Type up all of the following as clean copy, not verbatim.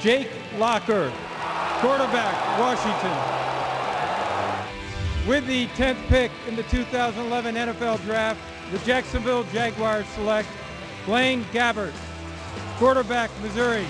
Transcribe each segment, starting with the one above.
Jake Locker, quarterback, Washington. With the 10th pick in the 2011 NFL Draft, the Jacksonville Jaguars select Blaine Gabbert, quarterback, Missouri.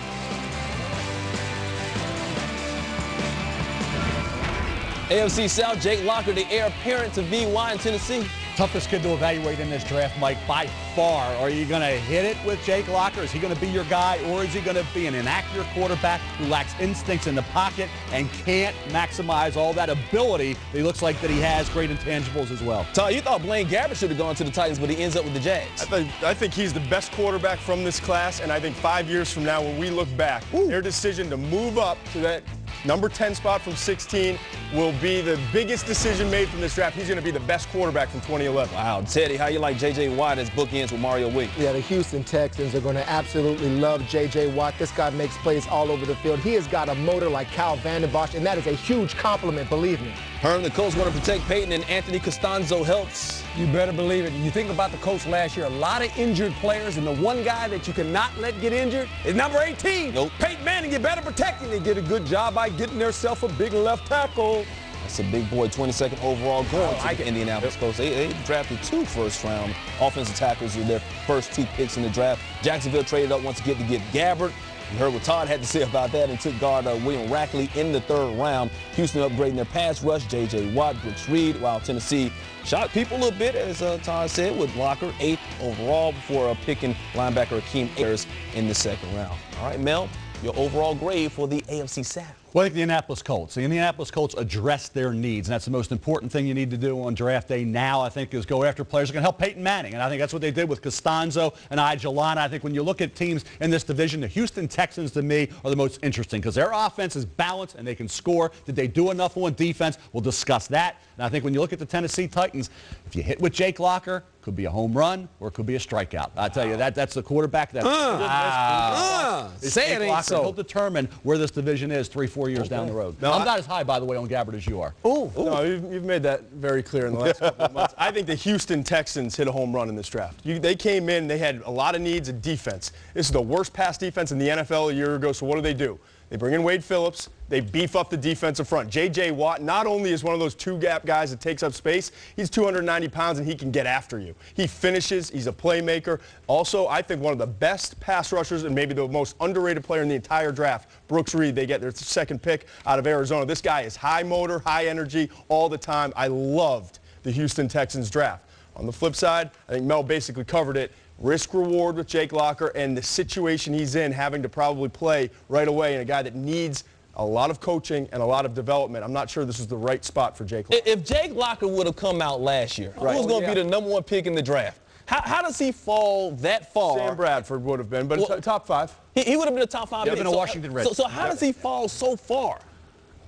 AFC South, Jake Locker, the heir apparent to VY in Tennessee. Toughest kid to evaluate in this draft, Mike, by far. Are you going to hit it with Jake Locker? Is he going to be your guy, or is he going to be an inaccurate quarterback who lacks instincts in the pocket and can't maximize all that ability that he looks like that he has, great intangibles as well? Ty, you thought Blaine Gabbert should have gone to the Titans, but he ends up with the Jags. I think he's the best quarterback from this class, and I think 5 years from now when we look back, their decision to move up to that number 10 spot from 16 will be the biggest decision made from this draft. He's going to be the best quarterback from 2011. Wow. Teddy, how you like J.J. Watt as bookends with Mario Week? Yeah, the Houston Texans are going to absolutely love J.J. Watt. This guy makes plays all over the field. He has got a motor like Kyle Vanden Bosch, and that is a huge compliment, believe me. Herm, the Colts want to protect Peyton, and Anthony Costanzo helps. You better believe it. You think about the Colts last year, a lot of injured players, and the one guy that you cannot let get injured is number 18. Nope. Peyton Manning, you better protect him. They did a good job by getting themselves a big left tackle. That's a big boy, 22nd overall going to the Indianapolis Colts. They drafted 2 first-round offensive tackles in their first 2 picks in the draft. Jacksonville traded up once again to get Gabbert. You heard what Todd had to say about that and took guard William Rackley in the 3rd round. Houston upgrading their pass rush, J.J. Watt, Brooks Reed, while Tennessee shocked people a little bit, as Todd said, with Locker 8th overall before picking linebacker Akeem Ayers in the 2nd round. All right, Mel, your overall grade for the AFC South. Well, I think the Indianapolis Colts. The Indianapolis Colts address their needs, and that's the most important thing you need to do on draft day now, I think, is go after players that can help Peyton Manning, and I think that's what they did with Costanzo and Ajalana. I think when you look at teams in this division, the Houston Texans, to me, are the most interesting because their offense is balanced and they can score. Did they do enough on defense? We'll discuss that. And I think when you look at the Tennessee Titans, if you hit with Jake Locker, could be a home run or it could be a strikeout. I tell you, that's the quarterback. Say it ain't so. He'll determine where this division is 3-4 years down the road. No, I'm not as high, by the way, on Gabbert as you are. No, you've made that very clear in the last couple of months. I think the Houston Texans hit a home run in this draft. They came in, they had a lot of needs of defense. This is the worst pass defense in the NFL a year ago, so what do? They bring in Wade Phillips. They beef up the defensive front. J.J. Watt not only is one of those 2-gap guys that takes up space, he's 290 pounds and he can get after you. He finishes. He's a playmaker. Also, I think one of the best pass rushers and maybe the most underrated player in the entire draft, Brooks Reed. They get their 2nd pick out of Arizona. This guy is high motor, high energy all the time. I loved the Houston Texans draft. On the flip side, I think Mel basically covered it. Risk-reward with Jake Locker and the situation he's in, having to probably play right away, and a guy that needs a lot of coaching and a lot of development. I'm not sure this is the right spot for Jake Locker. If Jake Locker would have come out last year, who was going to be the number 1 pick in the draft? How does he fall that far? Sam Bradford would have been, but top 5. He would have been a top 5 pick. He would have been a Washington Redskins. So how does he fall so far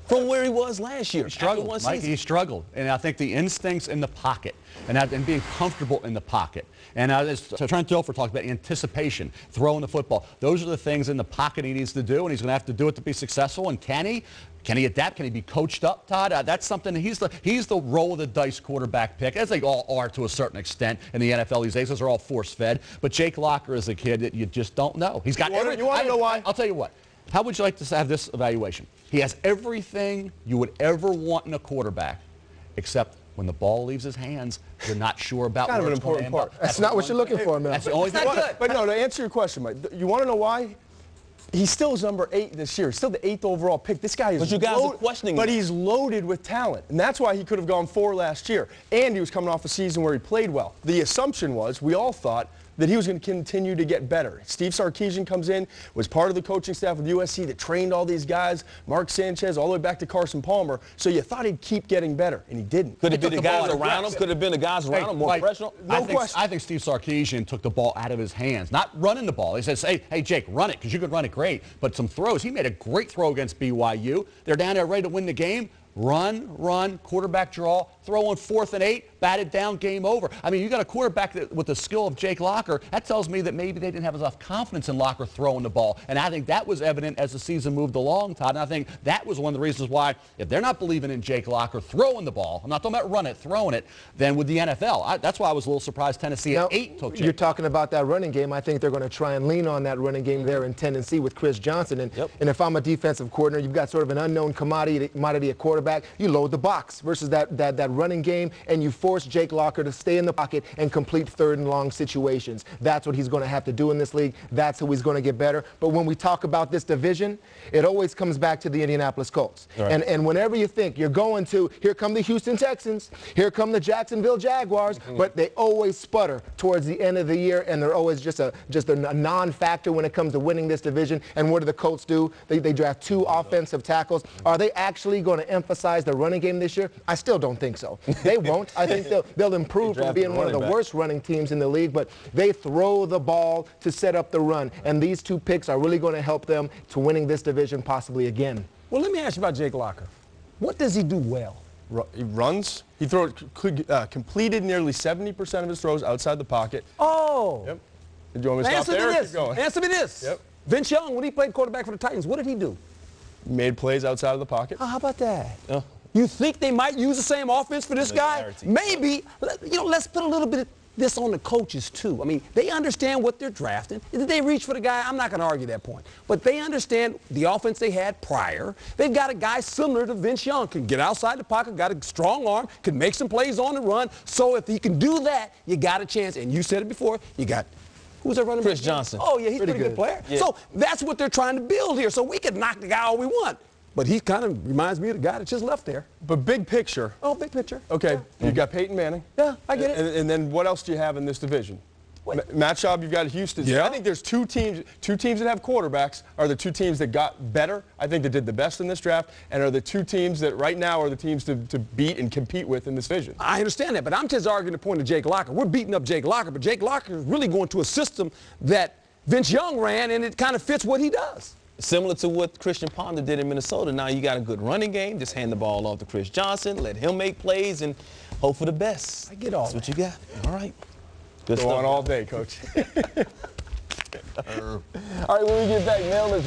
from where he was last year? He struggled, Mike. He struggled. And I think the instincts in the pocket and being comfortable in the pocket. And as Trent Dilfer talked about, anticipation, throwing the football. Those are the things in the pocket he needs to do, and he's going to have to do it to be successful. And can he? Can he adapt? Can he be coached up, Todd? That's something. He's the roll of the dice quarterback pick, as they all are to a certain extent in the NFL these days. Those are all force-fed. But Jake Locker is a kid that you just don't know. He's got You want to know why? I'll tell you what. How would you like to have this evaluation? He has everything you would ever want in a quarterback, except when the ball leaves his hands, you're not sure about kind where of an it's going to important end part. up. That's not what you're looking for, man. That's the only thing. But no, to answer your question, Mike, you want to know why? He still is number 8 this year. He's still the 8th overall pick. This guy is But you guys are questioning But him. he's loaded with talent. And that's why he could have gone 4 last year. And he was coming off a season where he played well. The assumption was, we all thought, that he was going to continue to get better. Steve Sarkisian comes in, was part of the coaching staff with USC that trained all these guys, Mark Sanchez, all the way back to Carson Palmer. So you thought he'd keep getting better, and he didn't. Could it be the guys around him? Could it have been the guys around him more professional? No question. I think Steve Sarkisian took the ball out of his hands, not running the ball. He says, hey, Jake, run it, because you could run it great. But some throws. He made a great throw against BYU. They're down there ready to win the game. Run, quarterback draw, throw on 4th and 8. batted down, game over. I mean, you got a quarterback with the skill of Jake Locker. That tells me that maybe they didn't have enough confidence in Locker throwing the ball. And I think that was evident as the season moved along, Todd. And I think that was one of the reasons why, if they're not believing in Jake Locker throwing the ball, I'm not talking about running it, throwing it, then with the NFL. That's why I was a little surprised Tennessee at 8 took Jake. You're talking about that running game. I think they're going to try and lean on that running game there in Tennessee with Chris Johnson. And if I'm a defensive coordinator, you've got sort of an unknown commodity at quarterback. You load the box versus that running game, and you force Jake Locker to stay in the pocket and complete third and long situations. That's what he's going to have to do in this league. That's who he's going to get better. But when we talk about this division, it always comes back to the Indianapolis Colts. Right. And whenever you think you're going to, here come the Houston Texans, here come the Jacksonville Jaguars, but they always sputter towards the end of the year, and they're always just a non-factor when it comes to winning this division. And what do the Colts do? They draft 2 offensive tackles. Are they actually going to emphasize the running game this year? I still don't think so. They won't. I think they'll improve from being one of the worst running teams in the league, but they throw the ball to set up the run. And these 2 picks are really going to help them to winning this division possibly again. Well, let me ask you about Jake Locker. What does he do well? He runs. He completed nearly 70% of his throws outside the pocket. Oh. Yep. Do you want me to stop there? Keep going. Answer me this. Yep. Vince Young, when he played quarterback for the Titans, what did he do? Made plays outside of the pocket. Oh, how about that? You think they might use the same offense for this guy? Maybe. Let's put a little bit of this on the coaches, too. I mean, they understand what they're drafting. Did they reach for the guy? I'm not going to argue that point. But they understand the offense they had prior. They've got a guy similar to Vince Young, can get outside the pocket, got a strong arm, can make some plays on the run. So if he can do that, you got a chance. And you said it before, you got who's that running back? Chris Johnson. Oh, yeah, he's a pretty good player. Yeah. So that's what they're trying to build here. So we can knock the guy all we want. But he kind of reminds me of the guy that just left there. But big picture. Oh, big picture. Okay, you got Peyton Manning. Yeah, I get it. And then what else do you have in this division? Matt Schaub, you've got Houston. Yeah. I think there's 2 teams that have quarterbacks are the 2 teams that got better. I think that did the best in this draft, and are the 2 teams that right now are the teams to beat and compete with in this division. I understand that, but I'm just arguing the point of Jake Locker. We're beating up Jake Locker, but Jake Locker is really going to a system that Vince Young ran, and it kind of fits what he does. Similar to what Christian Ponder did in Minnesota. Now you got a good running game. Just hand the ball off to Chris Johnson, let him make plays, and hope for the best. I get all That's what you got. All right. Good Go stuff. on all day, Coach. All right, when we get back, mail is